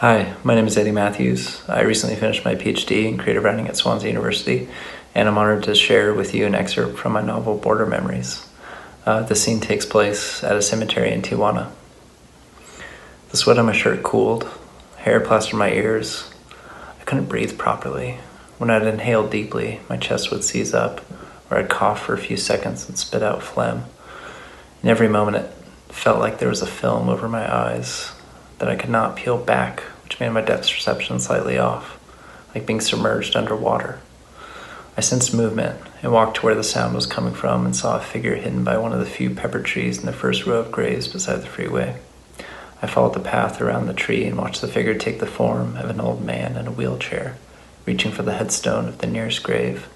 Hi, my name is Eddie Matthews. I recently finished my PhD in creative writing at Swansea University, and I'm honored to share with you an excerpt from my novel Border Memories. The scene takes place at a cemetery in Tijuana. The sweat on my shirt cooled, hair plastered my ears. I couldn't breathe properly. When I'd inhale deeply, my chest would seize up, or I'd cough for a few seconds and spit out phlegm. In every moment, it felt like there was a film over my eyes that I could not peel back, which made my depth perception slightly off, like being submerged underwater. I sensed movement and walked to where the sound was coming from and saw a figure hidden by one of the few pepper trees in the first row of graves beside the freeway. I followed the path around the tree and watched the figure take the form of an old man in a wheelchair, reaching for the headstone of the nearest grave.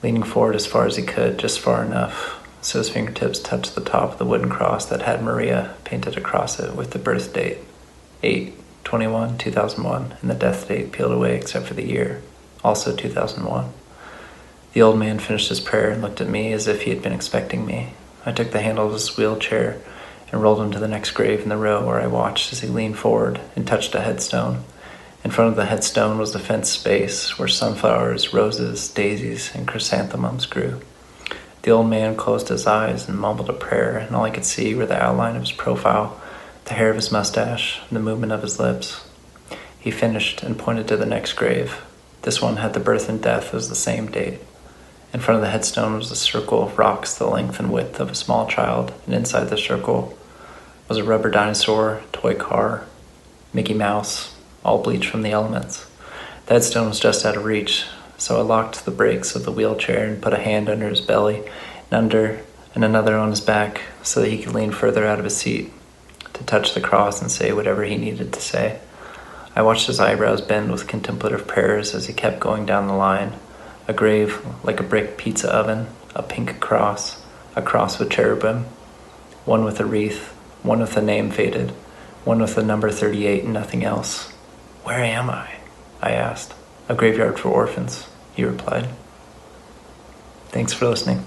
Leaning forward as far as he could, just far enough so his fingertips touched the top of the wooden cross that had Maria painted across it with the birth date, 8/21/2001, and the death date peeled away except for the year, also 2001. The old man finished his prayer and looked at me as if he had been expecting me. I took the handle of his wheelchair and rolled him to the next grave in the row, where I watched as he leaned forward and touched a headstone. In front of the headstone was the fenced space where sunflowers, roses, daisies, and chrysanthemums grew. The old man closed his eyes and mumbled a prayer, and all I could see were the outline of his profile, the hair of his mustache, and the movement of his lips. He finished and pointed to the next grave. This one had the birth and death as the same date. In front of the headstone was a circle of rocks the length and width of a small child, and inside the circle was a rubber dinosaur, toy car, Mickey Mouse, all bleached from the elements. The headstone was just out of reach, so I locked the brakes of the wheelchair and put a hand under his belly and another on his back so that he could lean further out of his seat to touch the cross and say whatever he needed to say. I watched his eyebrows bend with contemplative prayers as he kept going down the line. A grave like a brick pizza oven, a pink cross, a cross with cherubim, one with a wreath, one with a name faded, one with the number 38 and nothing else. "Where am I?" I asked. "A graveyard for orphans," he replied. Thanks for listening.